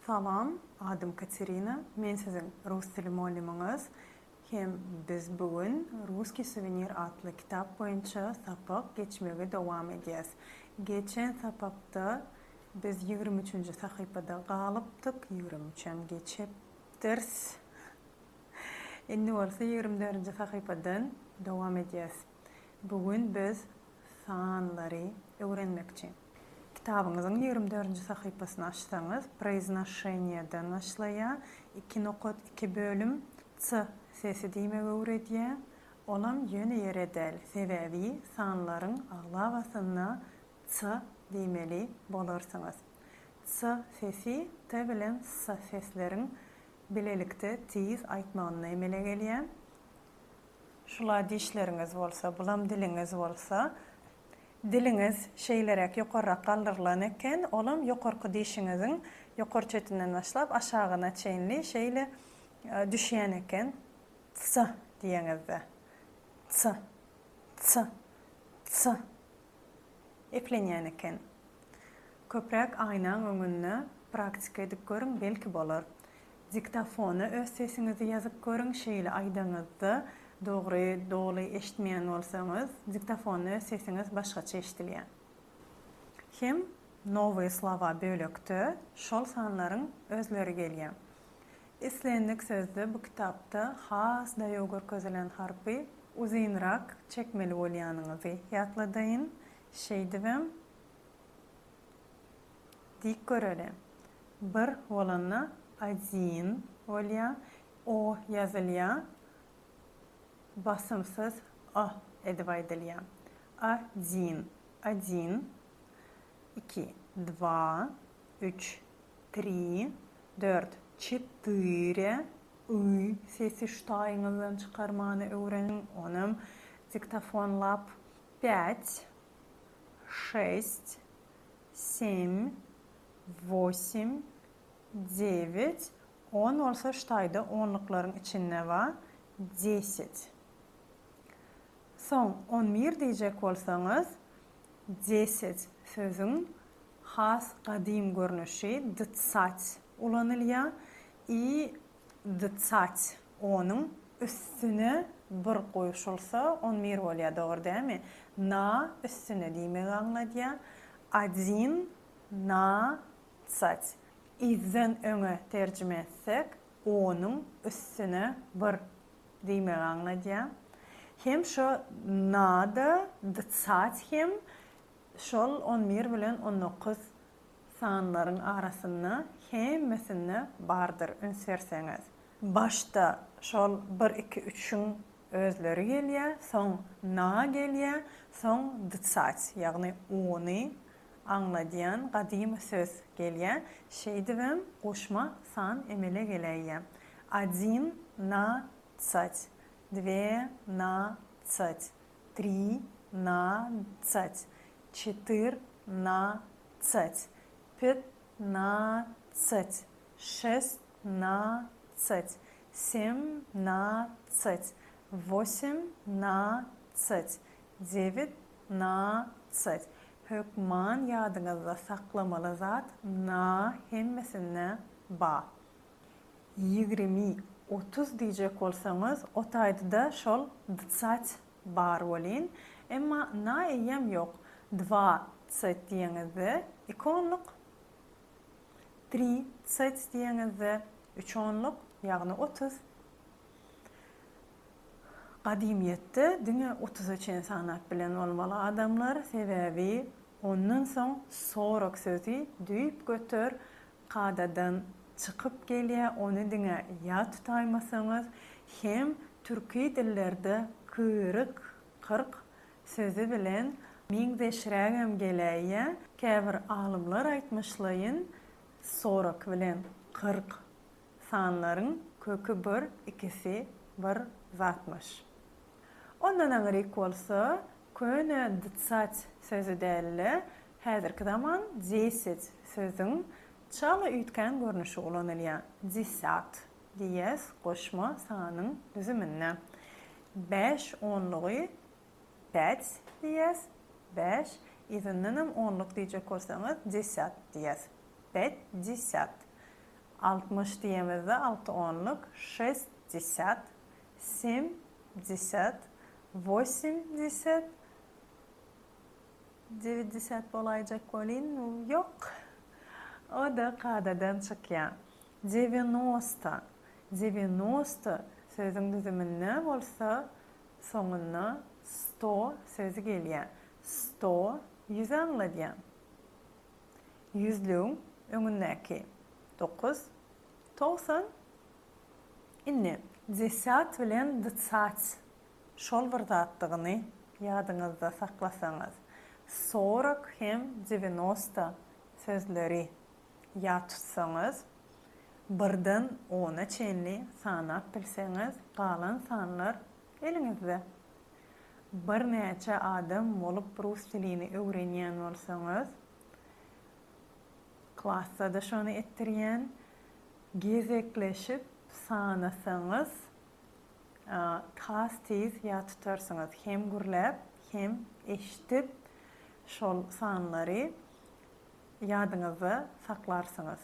Salam, adım Katerina. Men sizin Rus tili mualliminiz. Hem biz bugün Ruski Suvenir adlı kitap boyunca sapak geçmeye devam edeceğiz. Geçen sapakta biz 23. sayfada kalıptık. 23'e geçip ders. Şimdi olsa 24. sayfadan devam edeceğiz. Bugün biz sanları öğrenmek Kitabınızın 24. sayfasını açsanız, произношение'den başlaya 2 nokot 2 bölüm ç sesi demek öğretiye. Olam yönü yere del. Sebebi sanların ağlavasına ç demeli bolursunuz. Ç sesi t bilen s seslerin bilelikte tiz aytmağına emele geliye. Şula dişleriniz olsa, bulam diliniz olsa, diliniz şeylerek yukarı kaldırılanırken, olam yukarı dişinizin yukarı çetinden başlap aşağına çeynli şeyle düşüyenirken ç diyenizde. Ç, ç, ç. Eplenyenirken. Köprek aynan önüne praktik edip görün belki bolur. Diktafonu öz sesinizi yazıp görün şeyle aydanızda doğru eşitmeyen olsanız diktafonu öz sesiniz başkaça eşitiliyen. Hem новые slova bölükte şol sanların özleri geliyen. İslendik sözde bu kitapta has dayo görkezelen harfi uzunrak çekmeli olyanınızı yatladayın. Şeydivem dik görelim. Bir olanna один olya, o yazılya, basımsız a edip aydılya. Один, 2, 3, 4, 4, sesi ştayınızdan çıkarmanı öğrenin. Onun diktafonlap 5, 6, 7, 8, 9, 10 olsa ştayda onlukların içinde var. 10. Son 11 diyecek olsanız 10 sözün has kadim görünüşü dıtsat ulanılıyor. Dıtsat onun üstüne bir koyuşulsa 11 oluyor, doğru değil mi? Na üstüne demek anladı. Один на цать. İzden öne tercüme etsek, onun üstüne bir demek anladı. Hem şu nada, dıtsat hem şol 11 bilen 19 sanların arasında hemmesine bardır ünserseniz. Başta şol 1, 2, 3'ün özleri geliyor, son na geliyor, son dıtsat, yani onu anlayan kadim söz geliyor. Şeydivem koşma san emele geliyor. 11, 12, 13, 14, 15, 16, 17, 18, 19, hükman yadınızda saklamalı zat na hemmesine ba. 20, 30 diyecek olsanız o tayda şol dıtsat bar olin. Ama na eyyem yok. 20 diyenizde 2 onluk. 30 diyenizde 3 onluk. Yani 30. Kadimiyette dünya 33 insanat bilen olmalı adamlar. Sebebi ondan son sorak sözü düyüp götür kadadan çıkıp geliyor. Onu dünya ya tutaymasanız hem Türkiye dillerde 40 sözü bilen mingdeşregem geliyor. Kevir alimler aytmışlayın sorak bilen 40 sanların kökü bir, ikisi bir zatmış. Ondan anırık olsa, köne dıtsat sözü değerli, hazırki zaman 10 sözün çalı ütken görünüşü olanılıyor. Dissat diyez koşma sanın düzümünne. 5 onluğu 5 diyez, 5 izinlenim onluk diyecek olsanız dissat diyez. 5 dissat. 60 diyemizde 6 onluk 60, 70, 80, 90 bolayacak bolin yok. O da qadadan çıkıyor. 90 sözün düzümünde bolsa sonuna 100 sözü geliyor. 100 anlayan. Yüzlüğün önündeki 9, 90 inni. Zesat bilen dıtsat şol bir zattığını yadınızda saklasanız. Sorak hem 90 sözleri yad tutsanız, birden 10'a çenli sanap bilseniz, qalan sanlar elinizde. Bir neçe adam olup Rus dilini öğrenyen olsanız, klassa da şonu ettiryen, gezekleşip sanasanız, kas tez yad tutarsınız. Hem gürlep, hem eşitip şol sanları yadınızda saklarsınız.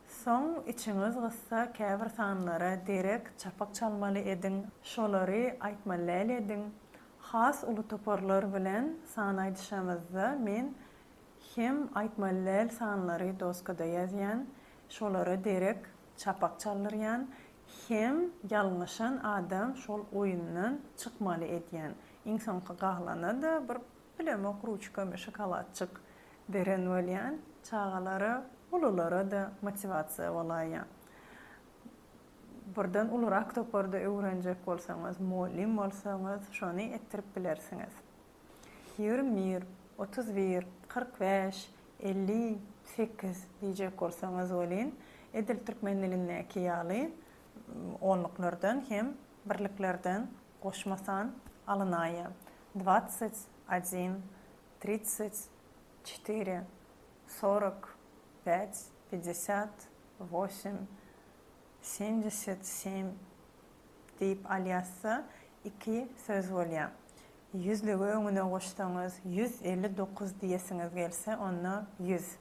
Son içiniz gıssa käbir sanlara derek çapak çalmalı edin, şolary aýtmaly edin. Has ulu toporlar bilen san aýdyşamyzda men hem aýtmaly sanlary doskada ýazýan, şolary derek çapak çalyryan, hem ýalňyşan adam şol oýundan çykmaly edýän. İnsan gaglanada bir bilemek ruçka şokoladçyk deren bolýan, çağalara ululara da motivasiýa bolaýan. Birden ulurak toporda öwrenjek bolsaňyz, muallim bolsaňyz, şonu ettirip bilersiňiz. 21, 31, 45, 58 diýjek bolsaňyz bolyn, edil türkmen dilindäki ýaly onluklardan hem birliklerden goşmasan alynaýa. 21, 34, 45, 58, 77 deyip alyassa 2 söz bolýar. Yüzlüğü öňüne goşsaňyz 159 diýesiňiz gelse, onda 100,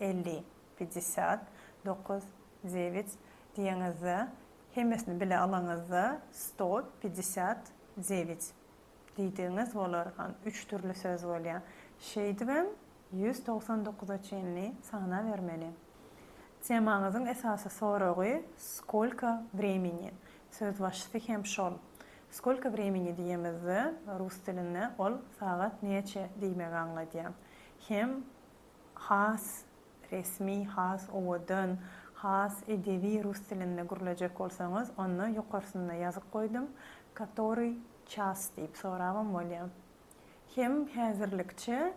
150, 50, 9, 9 diýeňizde hemmesini bile alaňyzda 159 diýdiňiz bolar. 3 türlü söz bolýar. Şeýdibem 199-a çenli sana vermeli. Temaňyzyň esasy soragy skolka времени. Söz başlygy hem şol. Skolka времени diýemizde rus dilinde ol sagat neçe diýmek aňladýar. Hem has resmi, has owadan, has edebi rus dilinde gürlejek bolsaňyz, onu ýokarsyna ýazyp goýdum. Который час diýip sorabam bolýar. Hem häzirlikçe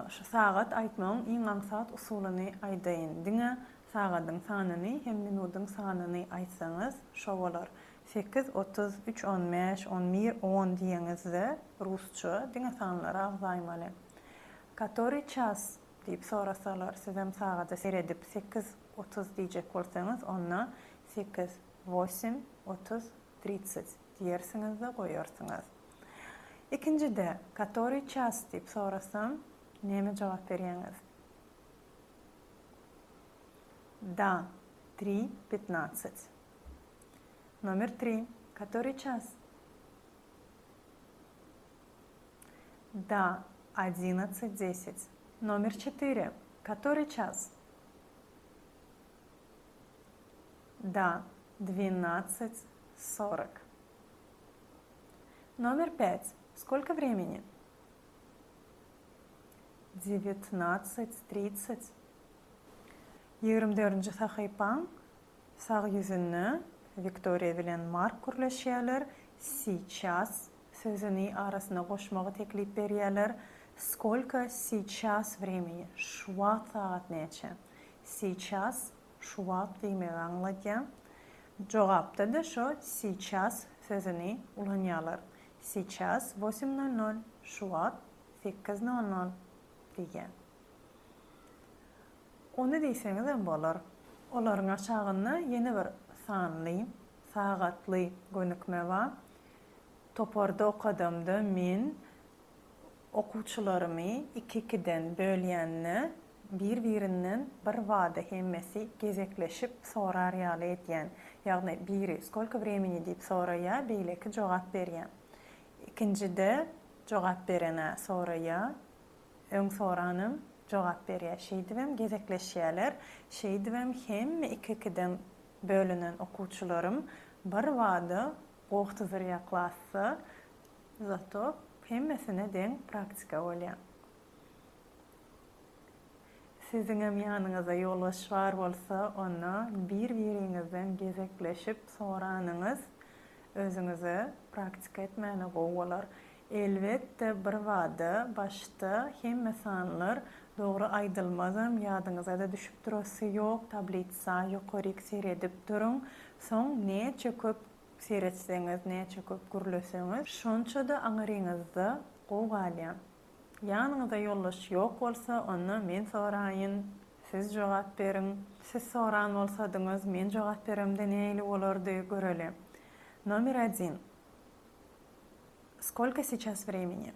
şu sagat aýtmagyň iň aňsat usulyny aýdaýyn. Diňe sagatyň sanyny hem minutyň sanyny aýtsaňyz şo bolar. 8, 33, 15, 11, 10 diýeňizde rusça diňe sanlary agzaýmaly. Который час diýip sorasalar, siz hem sagata seredip 8:30 diýjek bolsaňyz, onda 8, 8, 30, 30 diýersiňiz de goýarsyňyz. İkincide, который час diýip sorasam, näme jogap berýäňiz? Да, 3:15. Номер 3. Который час? Да, 11:10. Номер 4. Который час? Да, 12:40. Номер 5. Сколько времени? 19:30. 24-nji sahypaň sag ýüzünde Viktoria bilen Mark gürleşýärler. Сейчас sözüni arasyna goşmagy teklip berýärler. Сколько сейчас времени? Şu wagt saat neçe? Сейчас şu wagt diýmek aňladýar. Jogapda da şo сейчас sözüni ulanýarlar. Сейчас 8:00, şu wagt 8:00 diýen. Onu diýseňiz hem bolar. Olaryň aşagyna ýene bir sanly, sagatly gönükme bar. Toporda okadymda men okuwçylarymy 2-2den bölýänne bir-birinden bir wada hemmesi gezekleşip sorar ýaly etýän. Ýagny biri "Skolka времени" diýip soraýa, beýleki jogap berýän. İkincide jogap berene soraýa, öň soranyň jogap berýär. Şeýdibem gezekleşýärler. Şeýdibem hemme ikiden bölünen okuwçylarym bir wada gowgtyzyrýar klassy. Zato hemmesine deň praktika bolýar. Sizin hem ýanyňyza ýolbaş bar bolsa, onu bir-biriňizden gezekleşip soranyňyz özüňize praktika etmäne gowy bolar. Elbetde bir wada başda hemme sanlar dogry aýdylmazam, ýadyňyza da düşüp durasy ýok, tablitsa ýokaryk seredip durun. Soň neçe köp seretseňiz, neçe köp gürleseňiz, şonça da aňaryňyzda gowy galýar. Ýanyňyza ýolbaş ýok bolsa, onu men soraýyn, siz jogap berin. Siz soran bolsadyňyz, men jogap beremde näýli bolardy göreli. Номер 1. Сколько сейчас времени?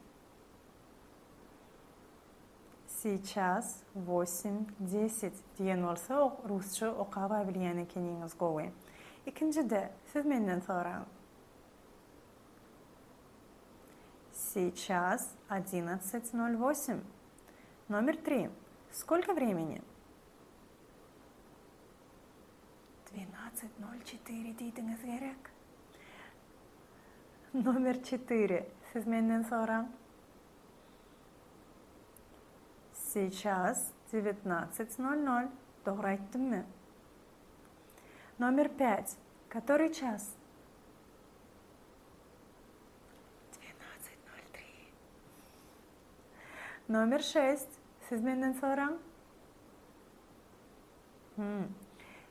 Сейчас 8:10 diýen bolsa, rusça okaba bilýän ekeniňiz gowy. İkincide, siz menden soraň. Сейчас 11:08. Номер 3. Сколько времени? 12:04 diýdiňiz gerek. Номер 4. Siz menden soraň. Сейчас 19:00. Dogry aýtdymmy? Номер 5. Который час? 12:03. Номер 6. Siz menden soraň.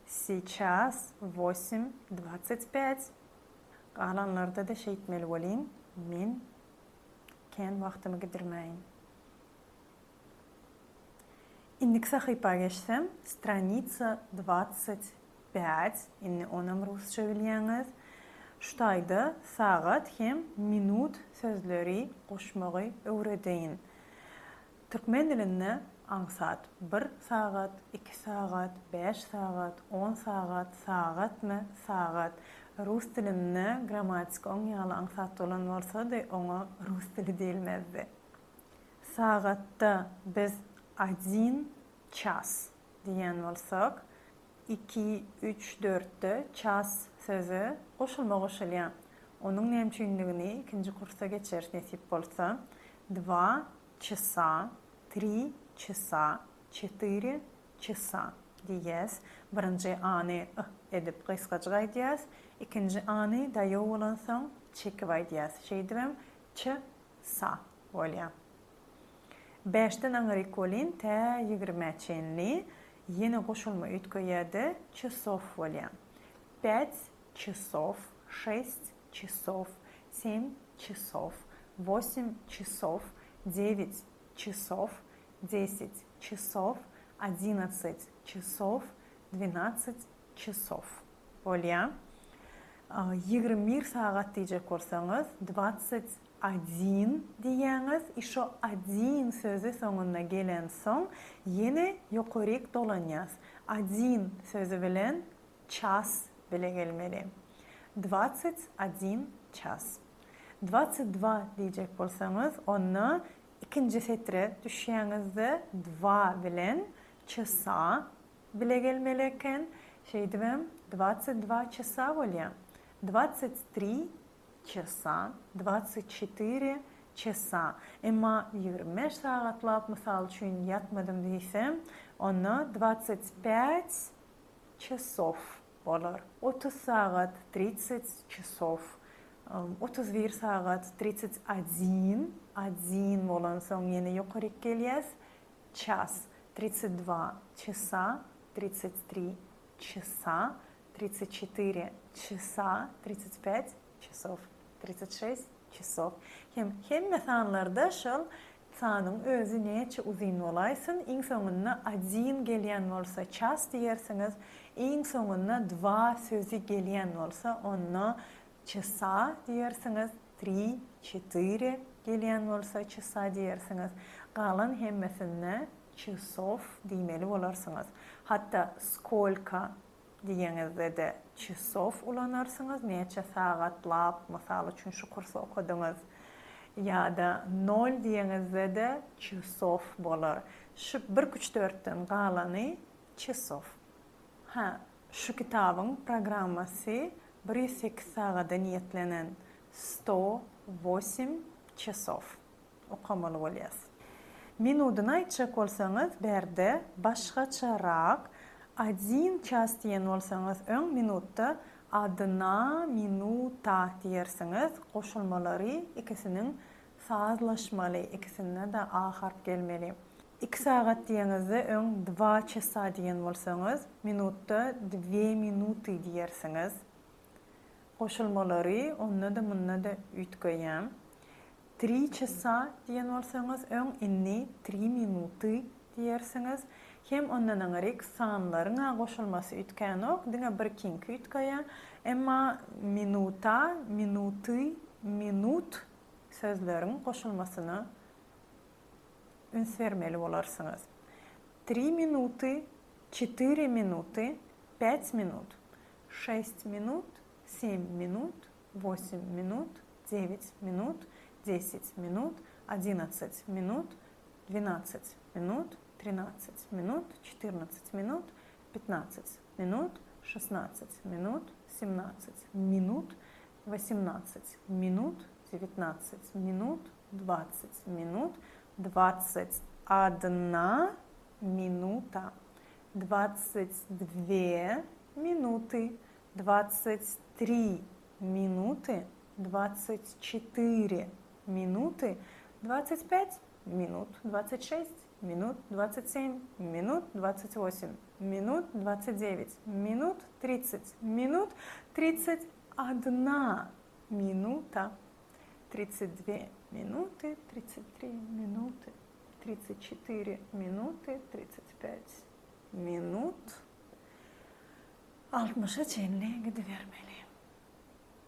Сейчас 8:25. Galanlarda da şeýtmeli bolyn. Men kän wagtymy gidirmäýin. Indik sahypa geçsem, страница 25. Inni onam rusça bilýäňiz. Şutaýda sagat hem minut sözleri goşmagy öwredeýin. Türkmen dilinde aňsat 1 sagat, 2 sagat, 5 sagat, 10 sagat, sagatmy, sagat. Rus dilinde gramatik oňýaly aňsat bolan bolsa-da, oňa rus dili diýilmezdi. Sagatda biz 1 час diýen bolsak, 2, 3, 4-de ças sözü goşulma goşulýan. Onuň nämçinligini ikinji kursa geçer nesip bolsa, 2 часа, 3 часа, 4 часа diýes. Birinji any edip gysgaçyk aýdýas, ikinji any daýaw bolan soň çekip aýdýas. Şeýdibem çsa bolýar. 5-den aňryk bolyn tä 20-çenli ýene goşulma ütköýärde часов bolýar. 5 часов, 6 часов, 7 часов, 8 часов, 9 часов, 10 часов, 11 часов, 12 часов bolýar. 21 sagat diýjek bolsaňyz, 21 diýäňiz, işo 1 sözü soňuna gelen soň ýene ýokaryk dolanýas. 1 sözü bilen ças bile gelmeli. 21 ças. 22 diýjek bolsaňyz, onu ikinji setre düşýäňizde 2 bilen çasa bile gelmeli eken. Şeýdibem 22 çasa bolýar. 23 часа, 24 часа. Emma 25 sagatlap mysal üçin ýatmadym diýsem, onu 25 часов bolar. 30 sagat 30 часов. 31 sagat 31 bolan soň ýene ýokaryk gelýäs. Час 32 часа, 33 часа, 34 часа, 35 часов, 36 часов. Hemme sanlarda şol sanyň özü näçe uzun bolaýsyn, iň soňuna 1 gelýän bolsa ças diýersiňiz, iň soňuna 2 sözü gelýän bolsa onu çasa diýersiňiz, 3, 4 gelýän bolsa çasa diýersiňiz. Galan hemmesine часов diýmeli bolarsyňyz. Hatda skolka diýeňizde de часов ulanarsyňyz. Neçe sagatlap, mysal üçin şu kursy okudyňyz. Ya-da 0 diýeňizde de часов bolar. Şu 1-3-4-den galany часов. Ha, şu kitabyň programmasy 1-8 sagada niýetlenen 108 часов okamaly bolýas. Minutuna aýtjak bolsaňyz, berde başgaçarak 1 час diýen bolsaňyz, öň minutda adyna minuta diýersiňiz. Goşulmalary ikisiniň sazlaşmaly, ikisine de a harp gelmeli. 2 sagat diýeňizde öň 2 çasa diýen bolsaňyz, minutda 2 minuty diýersiňiz. Goşulmalary onna da munna da ütgeýän. 3 çasa diýen bolsaňyz, öň inni 3 minuty diýersiňiz. Hem ondan aňaryk sanlaryň goşulmasy ütkenok, diňe bir kinki ütgeýän. Emma minuta, minuty, minut sözleriň goşulmasyny üns vermeli bolarsyňyz. 3 minuty, 4 minuty, 5 minut, 6 minut, 7 minut, 8 minut, 9 minut, 10 minut, 11 minut, 12 minut, 13 minut, 14 minut, 15 minut, 16 minut, 17 minut, 18 minut, 19 minut, 20 minut, 21 minuta, 22 minuty, 23 minuty, 24 minuty, 25 minut, 26 minut, 27 minut, 28 minut, 29 minut, 30 minut, 31 minuta, 32 minuty, 33 minuty, 34 minuty, 35 minut, 60'a çenli gidivermeli.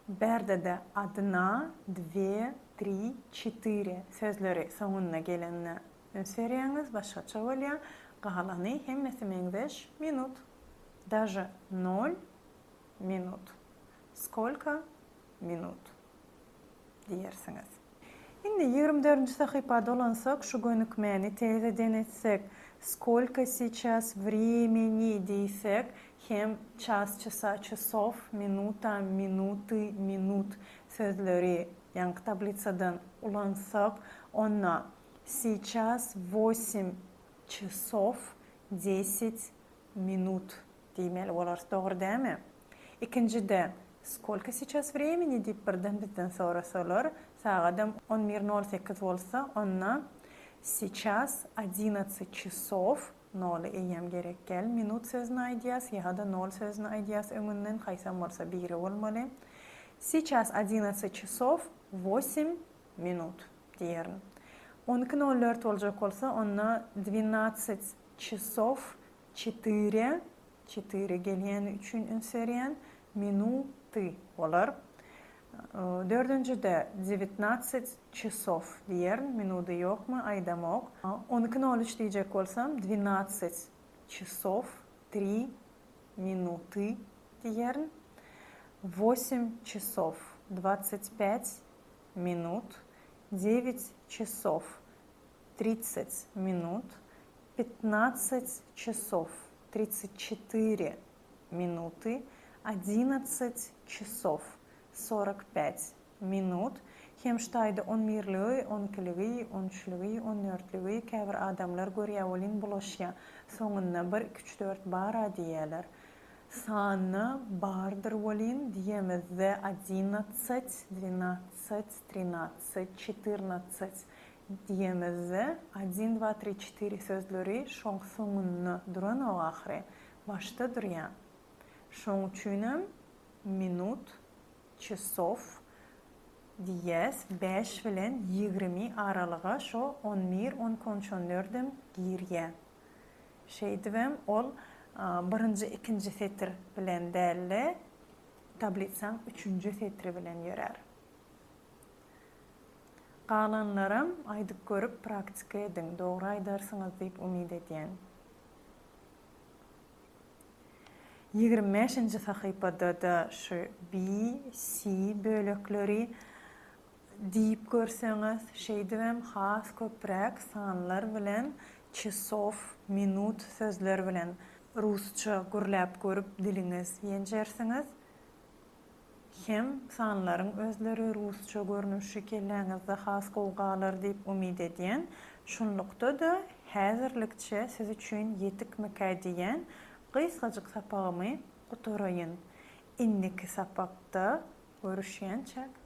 Berde de adyna 2, 3, 4 sözleri soňuna gelenine üns berýäňiz, başgaça bolýar. Galany hemmesi meňzeş minut. Даже 0 minut. Сколько minut diýersiňiz. Indi 24-nji sahypada olansak, şu gönükmäni tezeden etsek, сколько сейчас времени diýsek, hem час, часа, часов, minuta, minuty, minut sözleri ýanky tabliçadan ulansak, onna сейчас 8 часов 10 minut diýmeli bolar. Dogry dämi? Ikincide сколько сейчас времени diýip birden bizden sorasalar, sagadam 11:08 bolsa, onna сейчас 11 часов 0 eýem gerek gel. Minut sözüni aýdýas, ýa-da 0 sözüni aýdýas öňünden haýsam bolsa biri bolmaly. Сейчас 11 часов 8 minut diýerim. 12:04 boljak bolsa, onna 12 часов 4 gelýän üçin üns berýän minuty bolar. Dördüncüde 19 часов diýerim, minuty ýokmy, aýdamok. 12:03 diýjek bolsam, 12 часов 3 minuty diýerim. 8 часов 25 minut, 9 часов 30 minut, 15 часов 34 minuty, 11 часов 45 minut. Hem ştaýda 11-ligi, 12-ligi, 13-ligi, 14-ligi käbir adamlar görýär bolyn bulaşýar. Soňunda 1, 2, 3, 4 bara diýerler. Sany bardyr bolyn diýemizde 11, 12, 13, 14 diýemizde 1, 2, 3, 4 sözleri şoň soňunda duran o ahry başda durýar. Şoň üçinem minut, часов diýes 5 bilen 20 aralyga şo 11, 12-14 girýär. Şeýdibem ol birinji, ikinji setr bilen dälle, tabliçaň 3-nji setri bilen ýörer. Qalanlarym aýdyp görüp praktika ediň, dogry aýdarsyňyz diýip umyt edýän. 25-nji sahypada da şu B, C bölekleri diýip görseňiz, şeýdibem has köprek sanlar bilen çasov, minut sözler bilen rusça gürläp görüp diliňiz ýenjersiňiz. Hem sanlaryň özleri rusça görnüşi kelläňizde has gowgalar diýip umyt edýän. Şunlukda da häzirlikçe siz üçin ýetikmeka diýen gysgaçyk sapagymy gutaraýyn. Inniki sapakda görüşýänçek.